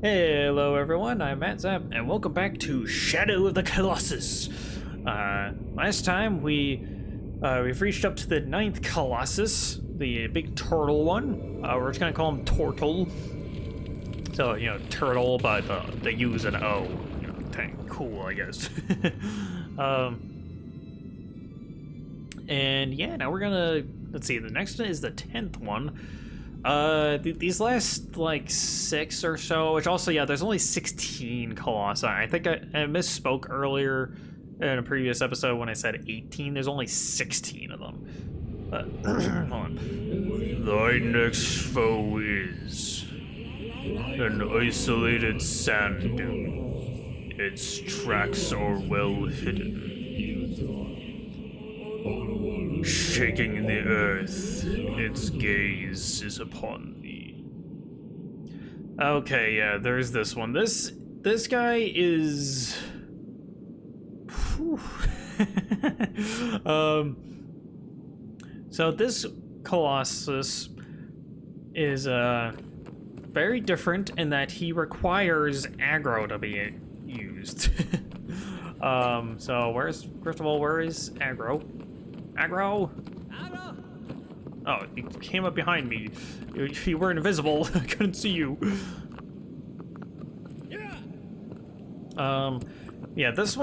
Hello everyone, I'm MatZap, and welcome back to Shadow of the Colossus. Last time we've reached up to the 9th Colossus, the big turtle one. We're just gonna call him Tortle. So, turtle, but the U's and O. Cool, I guess. And yeah, now we're gonna, let's see, the next one is the 10th one. These last like 6 or so, which also, yeah, there's only 16 colossi. I think I misspoke earlier in a previous episode when I said 18. There's only 16 of them. But hold on. Thy next foe is an isolated sand dune. Its tracks are well hidden, shaking the earth. Its gaze is upon thee. Okay, yeah, there's this one. This guy is so this Colossus is very different in that he requires aggro to be used. So first of all, where is aggro? Aggro? Oh, he came up behind me. You were invisible. I couldn't see you. Yeah, this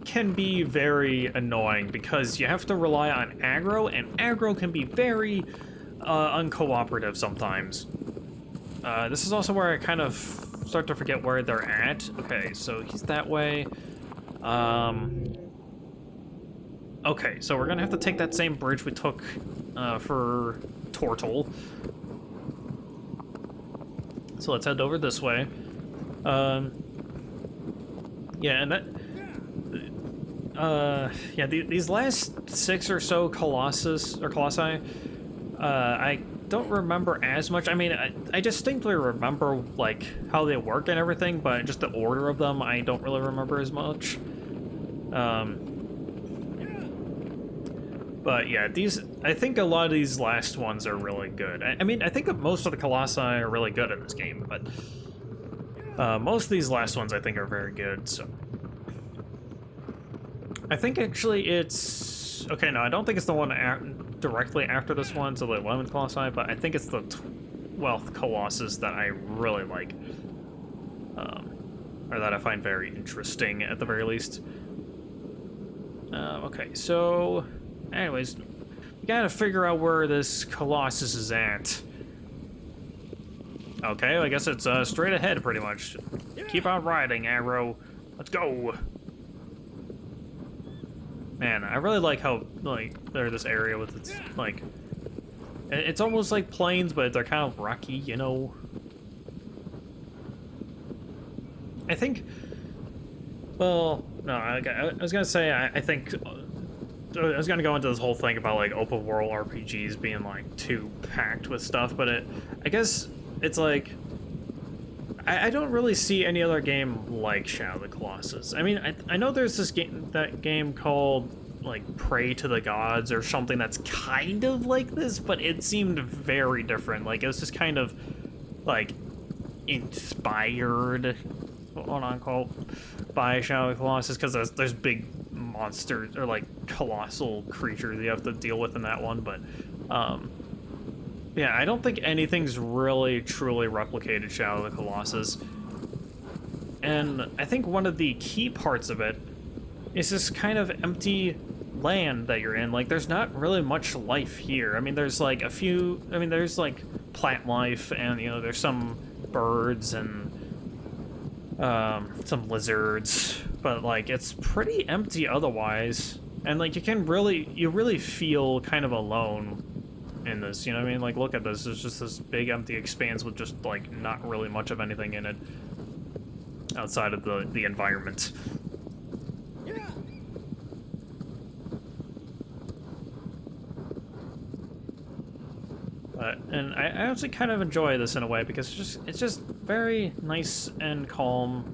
can be very annoying because you have to rely on aggro, and aggro can be very uncooperative sometimes. This is also where I kind of start to forget where they're at. Okay, so he's that way. Okay, so we're gonna have to take that same bridge we took for Tortle. So let's head over this way. Yeah, and that... yeah, these last 6 or so colossi, I don't remember as much. I mean, I distinctly remember, like, how they work and everything, but just the order of them, I don't really remember as much. But yeah, I think a lot of these last ones are really good. I mean, I think that most of the colossi are really good in this game, but most of these last ones I think are very good, so. I think actually it's... Okay, no, I don't think it's the one directly after this one, so the 11th Colossi, but I think it's the 12th Colossus that I really like. Or that I find very interesting, at the very least. Okay, so... Anyways, we gotta figure out where this Colossus is at. Okay, I guess it's straight ahead, pretty much. Keep on riding, Agro. Let's go. Man, I really like how, like, there's this area with its, like... It's almost like plains, but they're kind of rocky, you know? I think... Well, no, I was gonna say, I think... I was gonna go into this whole thing about, like, open world RPGs being, like, too packed with stuff, but I guess it's like... I don't really see any other game like Shadow of the Colossus. I mean, I know there's this game called, like, Pray to the Gods or something that's kind of like this, but it seemed very different. Like, it was just kind of, like, inspired, quote-unquote, by Shadow of the Colossus, because there's big monsters, or, like, colossal creatures you have to deal with in that one, but, yeah, I don't think anything's really, truly replicated Shadow of the Colossus. And I think one of the key parts of it is this kind of empty land that you're in. Like, there's not really much life here. I mean, there's, like, there's, like, plant life, and, there's some birds and some lizards, but, like, it's pretty empty otherwise. And, like, you really feel kind of alone in this, you know what I mean? Like, look at this. There's just this big empty expanse with just, like, not really much of anything in it outside of the environment. Yeah. And I actually kind of enjoy this in a way because it's just very nice and calm.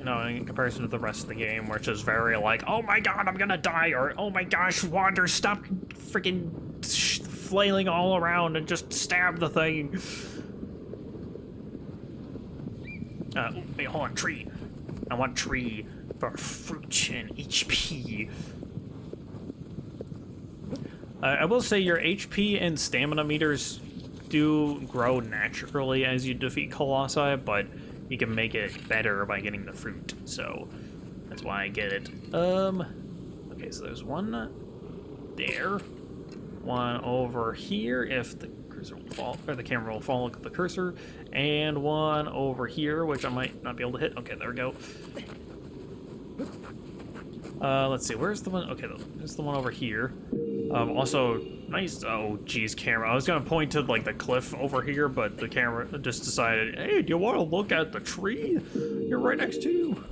In comparison to the rest of the game, which is very like, oh my god, I'm gonna die, or oh my gosh, Wander, stop freaking flailing all around and just stab the thing. Wait, hold on, tree. I want tree for fruit and HP. I will say your HP and stamina meters do grow naturally as you defeat Colossi, but you can make it better by getting the fruit, so that's why I get it. Okay, so there's one there, one over here if the cursor will fall, or the camera will follow the cursor, and one over here, which I might not be able to hit. Okay, there we go. Let's see, where's the one? Okay, there's the one over here. Also, nice. Oh, geez, camera. I was gonna point to like the cliff over here, but the camera just decided, hey, do you want to look at the tree? You're right next to you.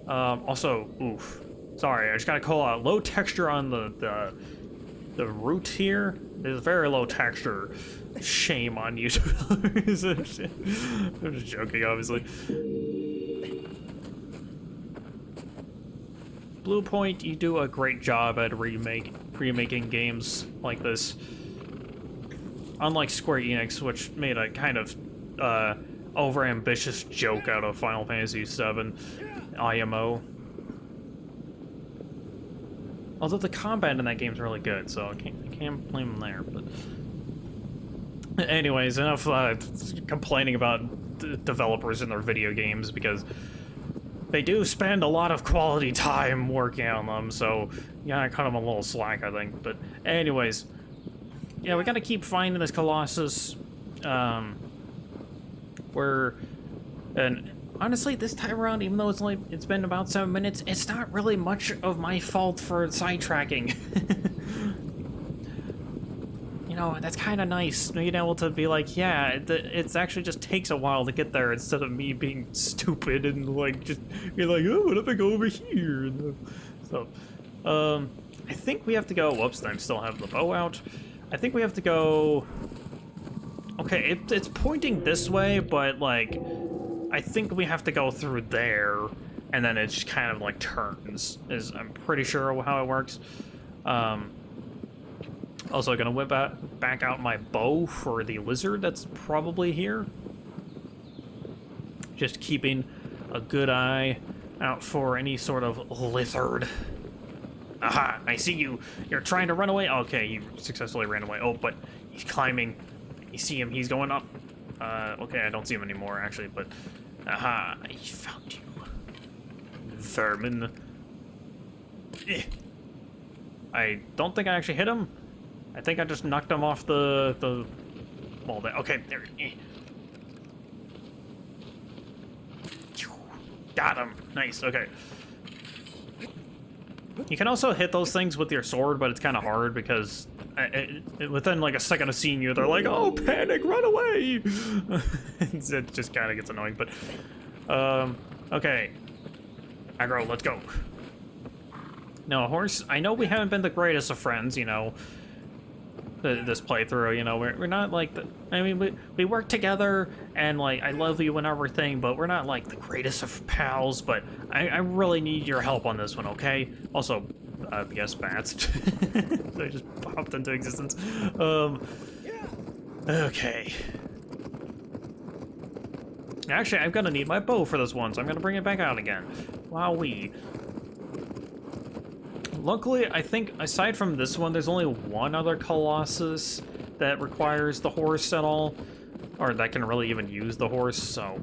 Also, oof. Sorry, I just gotta call out low texture on the root here. There's very low texture. Shame on you. I'm just joking, obviously. Blue Point, you do a great job at remaking games like this. Unlike Square Enix, which made a kind of over-ambitious joke out of Final Fantasy VII IMO. Although the combat in that game is really good, so I can't blame them there. But anyways, enough complaining about developers in their video games, because they do spend a lot of quality time working on them, so yeah, I cut them a little slack, I think. But anyways, yeah, we gotta keep finding this Colossus. And honestly, this time around, even though it's been about 7 minutes, it's not really much of my fault for sidetracking. You know, that's kind of nice, being able to be like, yeah, it actually just takes a while to get there instead of me being stupid and like just be like, oh, what if I go over here? So, I think we have to go. Whoops, I still have the bow out. I think we have to go. Okay, it's pointing this way, but like, I think we have to go through there, and then it just kind of like turns. I'm pretty sure how it works. Also gonna whip back out my bow for the lizard that's probably here. Just keeping a good eye out for any sort of lizard. Aha, I see you. You're trying to run away? Okay, you successfully ran away. Oh, but he's climbing. You see him, he's going up. Okay, I don't see him anymore, actually, but... Aha, I found you. Vermin. Eh. I don't think I actually hit him. I think I just knocked him off the wall there. Okay, there. Got him. Nice, okay. You can also hit those things with your sword, but it's kind of hard because within like a second of seeing you, they're like, oh, panic, run away! It just kind of gets annoying, but... okay. Agro, let's go. No, horse, I know we haven't been the greatest of friends, you know, this playthrough, you know, we're not like the, I mean, we work together, and like, I love you and everything, but we're not like the greatest of pals, but I really need your help on this one, okay? Also, yes, bats. They just popped into existence. Okay. Actually, I'm gonna need my bow for this one, so I'm gonna bring it back out again. Wowee. Luckily, I think, aside from this one, there's only one other Colossus that requires the horse at all. Or that can really even use the horse, so...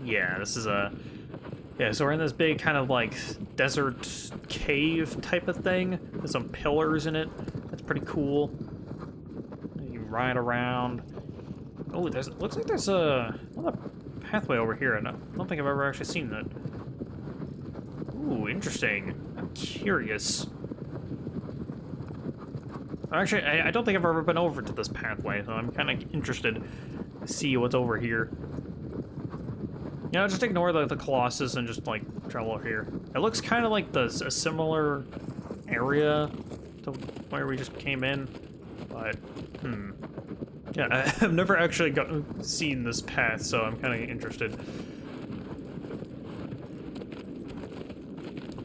Yeah, this is a... Yeah, so we're in this big kind of, like, desert cave type of thing. There's some pillars in it. That's pretty cool. You ride around. Oh, looks like there's another pathway over here, and I don't think I've ever actually seen that. Ooh, interesting. I'm curious. Actually, I don't think I've ever been over to this pathway, so I'm kind of interested to see what's over here. You know, just ignore the Colossus and just, like, travel over here. It looks kind of like a similar area to where we just came in, but, Yeah, I've never actually seen this path, so I'm kind of interested.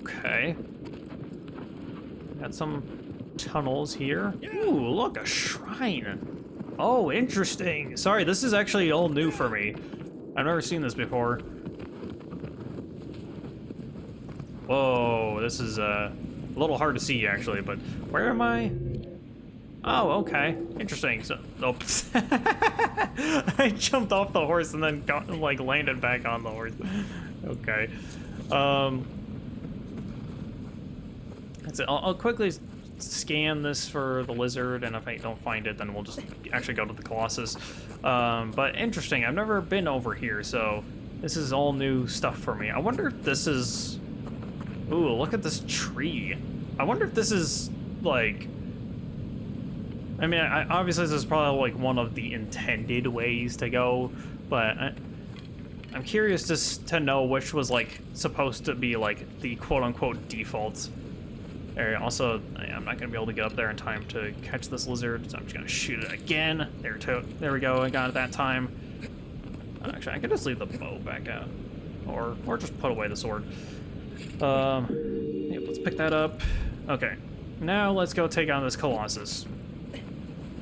Okay. Got some tunnels here. Ooh, look, a shrine. Oh, interesting. Sorry, this is actually all new for me. I've never seen this before. Whoa, this is a little hard to see actually, but where am I? Oh, okay. Interesting. So, nope. I jumped off the horse and then got, like, landed back on the horse. Okay. That's it. I'll quickly scan this for the lizard, and if I don't find it, then we'll just actually go to the Colossus. But interesting. I've never been over here, so this is all new stuff for me. I wonder if this is... Ooh, look at this tree. I wonder if this is, like... I mean, obviously this is probably like one of the intended ways to go, but I'm curious just to know which was like supposed to be like the quote-unquote default area. Also, I'm not gonna be able to get up there in time to catch this lizard, so I'm just gonna shoot it again. There we go. I got it that time. Actually, I could just leave the bow back out, or just put away the sword. Yeah, let's pick that up. Okay, now let's go take on this Colossus.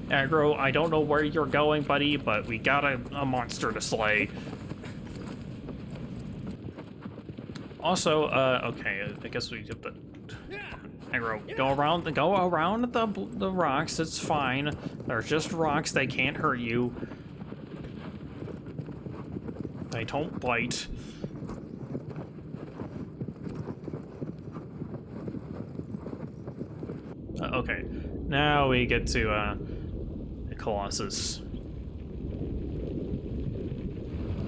Agro, I don't know where you're going, buddy, but we got a monster to slay. Also, okay, I guess we have to... Agro, go around the rocks, it's fine. They're just rocks, they can't hurt you. They don't bite. Okay, now we get to, Colossus.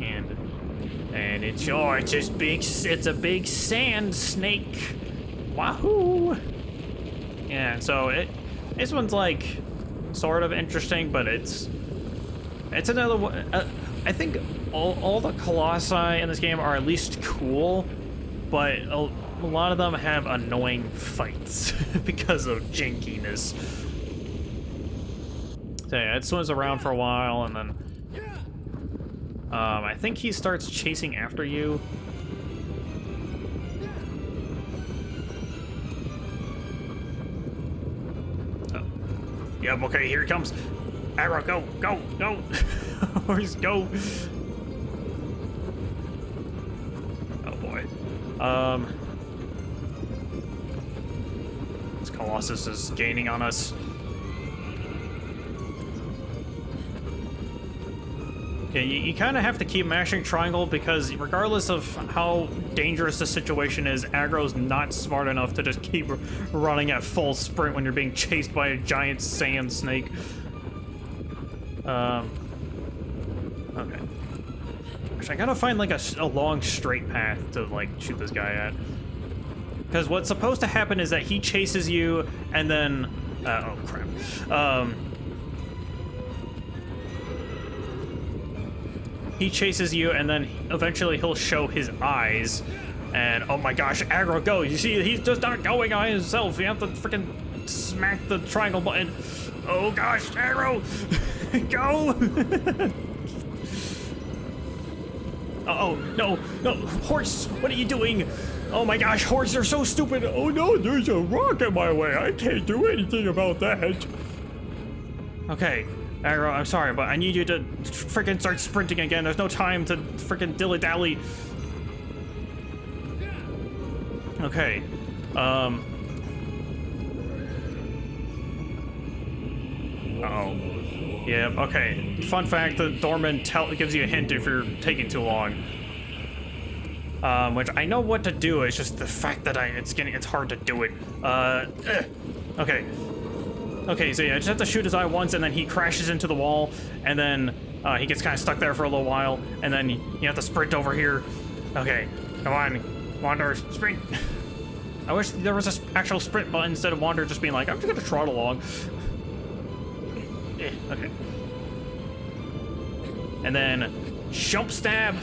And it's it's a big sand snake. Wahoo! Yeah, so this one's like sort of interesting, but it's another one. I think all the Colossi in this game are at least cool, but a lot of them have annoying fights because of jankiness. So yeah, it swims around for a while, and then I think he starts chasing after you. Oh. Yep, okay, here he comes. Agro, go, go, go! Horse, go! Oh boy. This Colossus is gaining on us. Yeah, you kind of have to keep mashing triangle because regardless of how dangerous the situation is, Agro's not smart enough to just keep running at full sprint when you're being chased by a giant sand snake. Okay. Actually, I gotta find like a long straight path to like shoot this guy at. Because what's supposed to happen is that he chases you and then... oh crap. He chases you, and then eventually he'll show his eyes. And oh my gosh, Agro, go! You see, he's just not going on himself. You have to freaking smack the triangle button. Oh gosh, Agro, go! Uh-oh, no, horse, what are you doing? Oh my gosh, horses are so stupid. Oh no, there's a rock in my way. I can't do anything about that. Okay. Agro, I'm sorry, but I need you to freaking start sprinting again. There's no time to freaking dilly-dally. Okay. Uh-oh. Yeah, okay. Fun fact, the doorman gives you a hint if you're taking too long. Which I know what to do, it's just the fact that it's hard to do it. Okay. Okay, so yeah, I just have to shoot his eye once, and then he crashes into the wall, and then he gets kind of stuck there for a little while, and then you have to sprint over here. Okay, come on, Wander, sprint. I wish there was an actual sprint button instead of Wander just being like, I'm just gonna trot along. Okay. And then jump stab.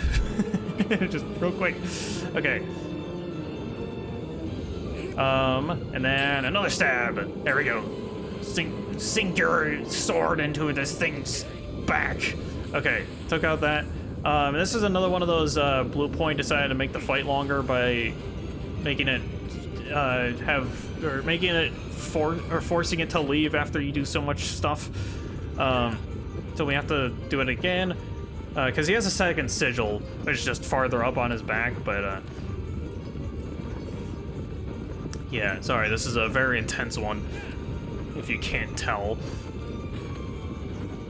Just real quick. Okay. And then another stab. There we go. Sink your sword into this thing's back. Okay, took out that. This is another one of those Blue Point decided to make the fight longer by making it forcing it to leave after you do so much stuff. So we have to do it again. Because he has a second sigil, which is just farther up on his back, but, yeah, sorry, this is a very intense one, if you can't tell.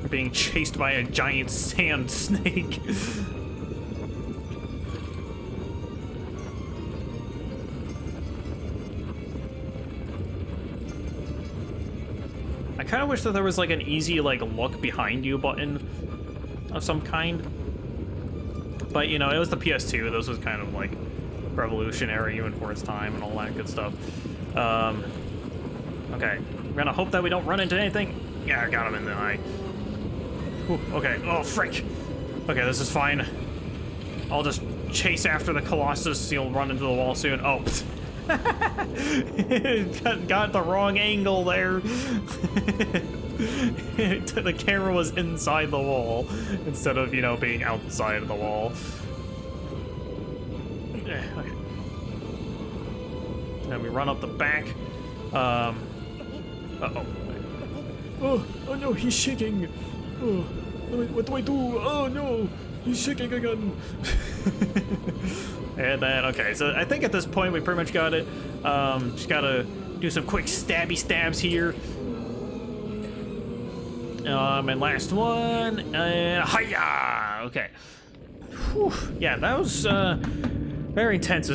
We're being chased by a giant sand snake. I kind of wish that there was like an easy like look behind you button of some kind. But you know, it was the PS2. This was kind of like revolutionary even for its time and all that good stuff. Okay, we're gonna hope that we don't run into anything. Yeah, I got him in the eye. Whew, okay, oh frick. Okay, this is fine. I'll just chase after the Colossus. He'll run into the wall soon. Oh. got the wrong angle there. The camera was inside the wall instead of, you know, being outside of the wall. Okay. Then we run up the back. Uh-oh. Oh no, he's shaking. Oh, what do I do? Oh no, he's shaking again. And then, okay, so I think at this point we pretty much got it. Just gotta do some quick stabby stabs here. And last one, hiya! Okay. Whew. Yeah, that was very intense.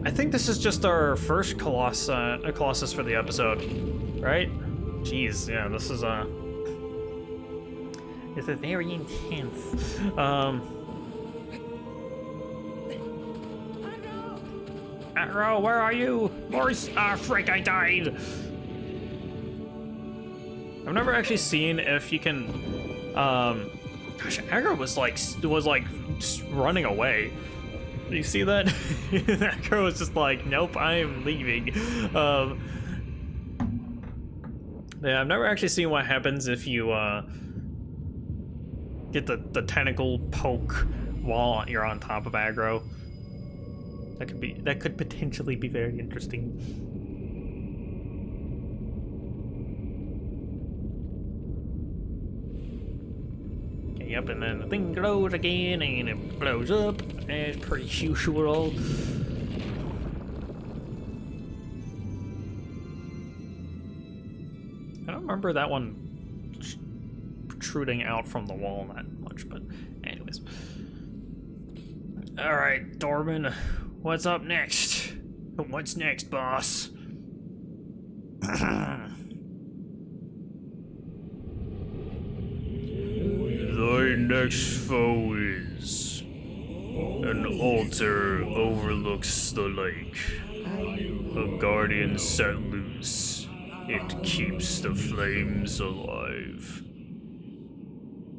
I think this is just our first Colossus for the episode, right? Jeez, yeah, this is it's a very intense. Agro, where are you? Morse, frick, I died. I've never actually seen if you can, gosh, Agro was like just running away. Do you see that? Agro was just like, nope, I'm leaving. Yeah, I've never actually seen what happens if you, get the tentacle poke while you're on top of Agro. That could potentially be very interesting. Okay, yep, and then the thing glows again and it blows up as per usual. I don't remember that one protruding out from the wall that much, but anyways. All right, Dorman. What's up next? What's next, boss? Thy next foe is an altar overlooks the lake. A guardian set loose. It keeps the flames alive.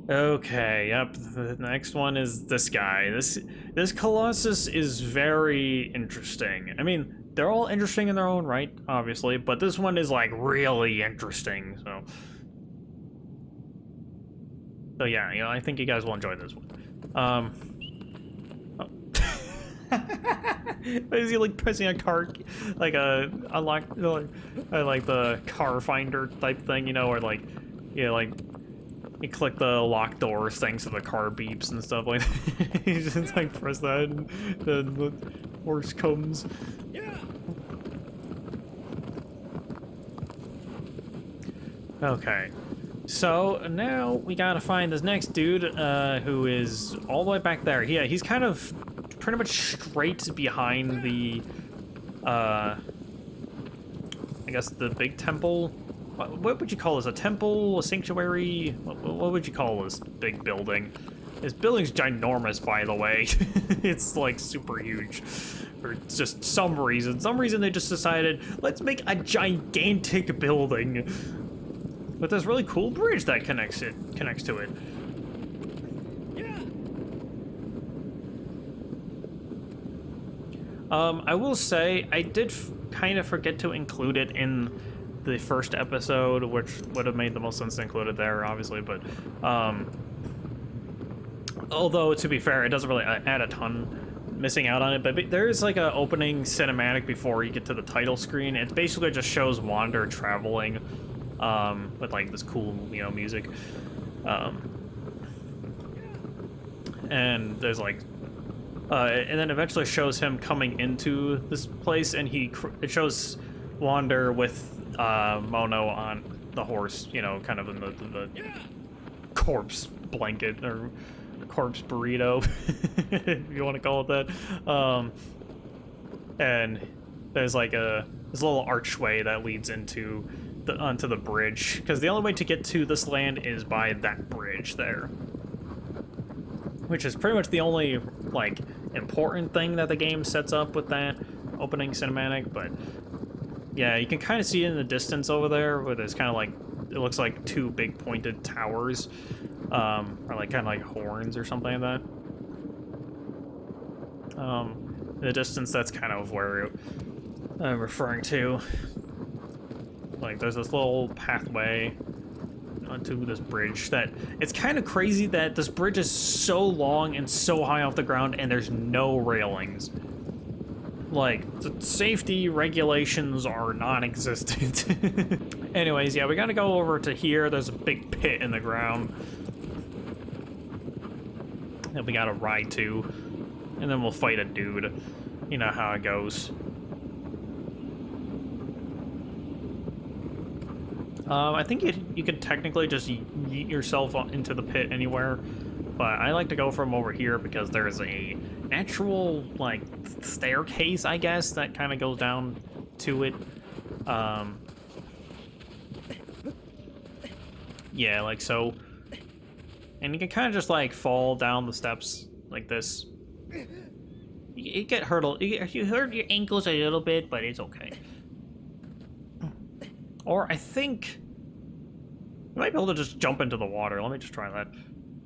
Okay, yep, the next one is this guy. This Colossus is very interesting. I mean, they're all interesting in their own right, obviously, but this one is like really interesting, so yeah, you know, I think you guys will enjoy this one. Oh. Is he like pressing a car, like a unlock, like the car finder type thing, you know, or like, yeah, like you click the lock doors thing so the car beeps and stuff like that. You just like press that and then the horse comes. Yeah. Okay. So now we gotta find this next dude who is all the way back there. Yeah, he's kind of pretty much straight behind the I guess the big temple. What would you call this? A temple? A sanctuary? What would you call this big building? This building's ginormous, by the way. It's like super huge. For just some reason. Some reason they just decided, let's make a gigantic building with this really cool bridge that connects to it. Yeah. I will say I did kind of forget to include it in the first episode, which would have made the most sense to include it there, obviously, but although to be fair, it doesn't really add a ton missing out on it, but there is like a opening cinematic before you get to the title screen. It basically just shows Wander traveling with like this cool, you know, music. and there's like, and then eventually shows him coming into this place, and it shows Wander with Mono on the horse, you know, kind of in the corpse blanket or corpse burrito, if you want to call it that. And there's like this little archway that leads onto the bridge, because the only way to get to this land is by that bridge there, which is pretty much the only like important thing that the game sets up with that opening cinematic. But yeah, you can kind of see it in the distance over there, where there's kind of like, it looks like two big pointed towers, or like kind of like horns or something like that. In the distance, that's kind of where I'm referring to. Like, there's this little pathway onto this bridge that, it's kind of crazy that this bridge is so long and so high off the ground and there's no railings. Like, the safety regulations are non-existent. Anyways, yeah, we gotta go over to here. There's a big pit in the ground that we gotta ride to, and then we'll fight a dude. You know how it goes. I think you could technically just yeet yourself into the pit anywhere, but I like to go from over here because there's a natural, like, staircase, I guess, that kind of goes down to it. Yeah, like so. And you can kind of just, like, fall down the steps like this. You get hurt, you hurt your ankles a little bit, but it's okay. Or I think you might be able to just jump into the water. Let me just try that.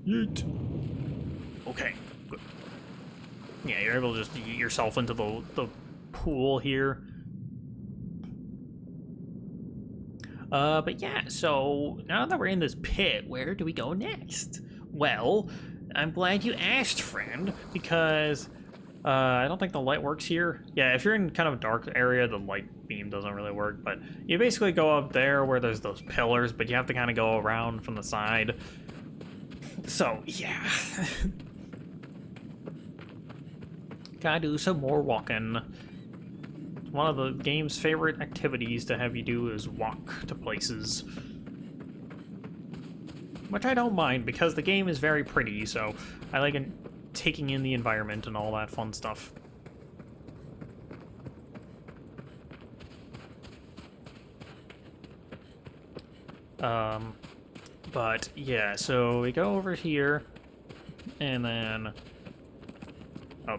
Yeet. Okay, good. Yeah, you're able to just yeet yourself into the pool here. But yeah, so now that we're in this pit, where do we go next? Well, I'm glad you asked, friend, because I don't think the light works here. Yeah, if you're in kind of a dark area, the light beam doesn't really work, but you basically go up there where there's those pillars, but you have to kind of go around from the side. So, yeah. Gotta do some more walking. One of the game's favorite activities to have you do is walk to places. Which I don't mind, because the game is very pretty, so I like taking in the environment and all that fun stuff. But yeah, so we go over here, and then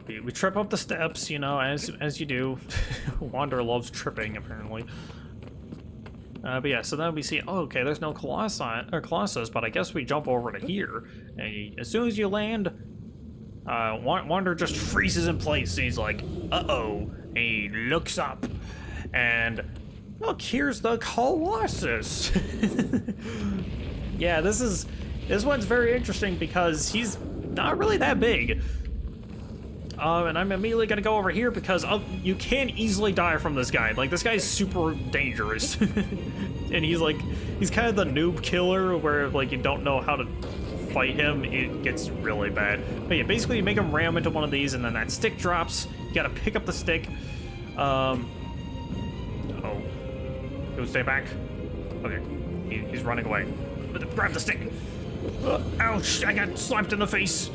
we trip up the steps, you know, as you do. Wander loves tripping, apparently. But yeah, so then we see, oh, okay, there's no Colossus, but I guess we jump over to here, and as soon as you land, Wander just freezes in place, and he's like, uh-oh, and he looks up, and look, here's the Colossus. Yeah, this one's very interesting because he's not really that big. And I'm immediately gonna go over here because you can easily die from this guy. Like, this guy's super dangerous. And he's kind of the noob killer where, like, you don't know how to fight him, it gets really bad. But yeah, basically you make him ram into one of these, and then that stick drops. You gotta pick up the stick. Oh. Go stay back. Okay, he's running away. Grab the stick. Ouch, I got slapped in the face.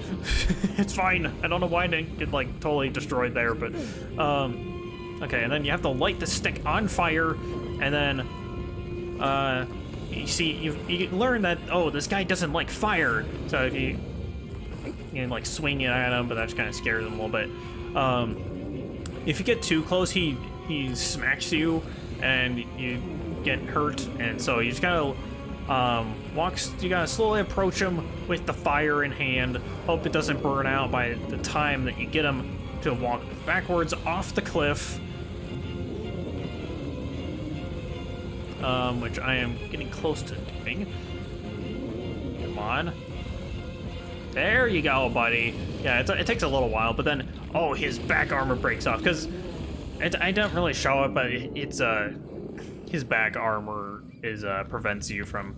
It's fine. I don't know why I didn't get, like, totally destroyed there, but okay, and then you have to light the stick on fire, and then you see, you learn that, oh, this guy doesn't like fire, so if you can, like, swing it at him, but that just kind of scares him a little bit. If you get too close, he smacks you, and you get hurt, and so you just gotta you gotta slowly approach him with the fire in hand, hope it doesn't burn out by the time that you get him to walk backwards off the cliff. Which I am getting close to doing. Come on. There you go, buddy. Yeah, it takes a little while, but then, oh, his back armor breaks off, because I don't really show it, but it's his back armor prevents you from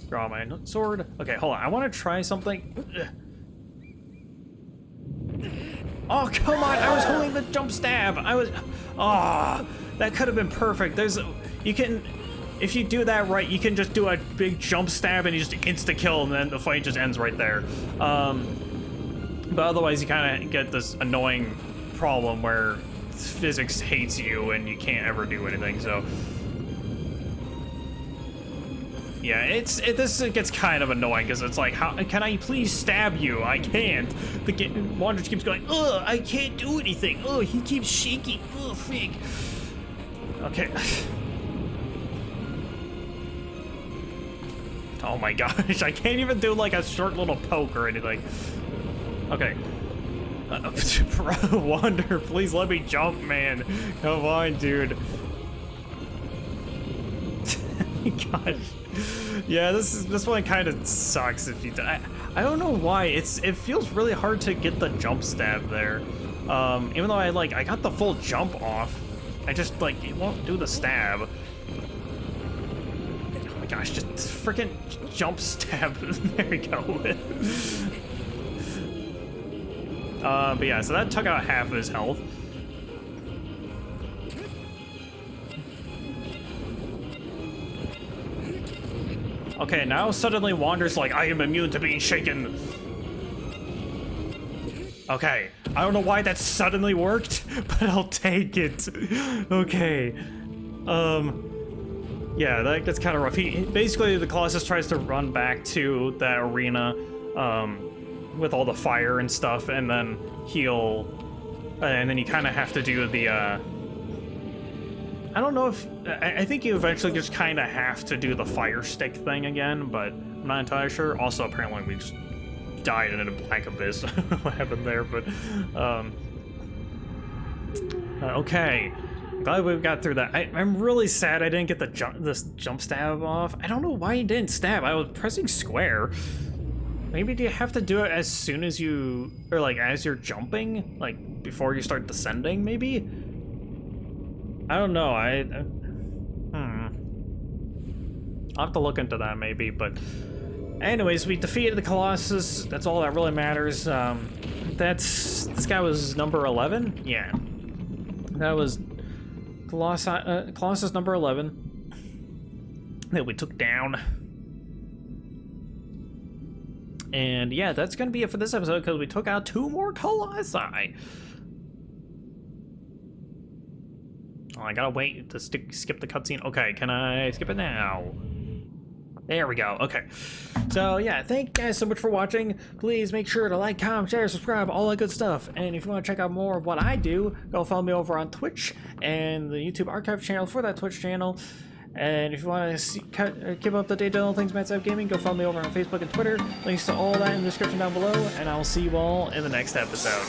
Draw my sword. Okay, hold on. I want to try something. Oh, come on. I was holding the jump stab. I was... Oh, that could have been perfect. You can... If you do that right, you can just do a big jump stab and you just insta-kill, and then the fight just ends right there. But otherwise, you kind of get this annoying problem where physics hates you and you can't ever do anything, so... Yeah, this gets kind of annoying, because it's like, how can I please stab you? I can't. The Wander keeps going, ugh, I can't do anything. Ugh, he keeps shaking. Ugh, fig. Okay. Oh my gosh, I can't even do like a short little poke or anything. Okay. Wander, please let me jump, man. Come on, dude. Gosh. Yeah, this one kind of sucks if you die. I don't know why. It feels really hard to get the jump stab there. Even though I got the full jump off, I just like it won't do the stab. Oh my gosh, just freaking jump stab. There we go. But yeah, so that took out half of his health. Okay, now suddenly Wander's like, I am immune to being shaken. Okay, I don't know why that suddenly worked, but I'll take it. Okay. Yeah, that's kind of rough. Basically, the Colossus tries to run back to that arena with all the fire and stuff, and then and then you kind of have to do the, I don't know if... I think you eventually just kind of have to do the fire stick thing again, but I'm not entirely sure. Also, apparently we just died in a black abyss. What happened there, but... okay. Glad we got through that. I'm really sad I didn't get this jump stab off. I don't know why you didn't stab. I was pressing square. Maybe do you have to do it as soon as you... Or, like, as you're jumping? Like, before you start descending, maybe? I don't know. I'll have to look into that maybe, but anyways, we defeated the Colossus. That's all that really matters. This guy was number 11. Yeah, that was Colossus number 11 that we took down. And yeah, that's gonna be it for this episode because we took out 2 more Colossi. Oh, I gotta wait to skip the cutscene. Okay, can I skip it now? There we go. Okay. So, yeah, thank you guys so much for watching. Please make sure to like, comment, share, subscribe, all that good stuff. And if you want to check out more of what I do, go follow me over on Twitch and the YouTube archive channel for that Twitch channel. And if you want to keep up to date on all things MatZap Gaming, go follow me over on Facebook and Twitter. Links to all that in the description down below. And I will see you all in the next episode.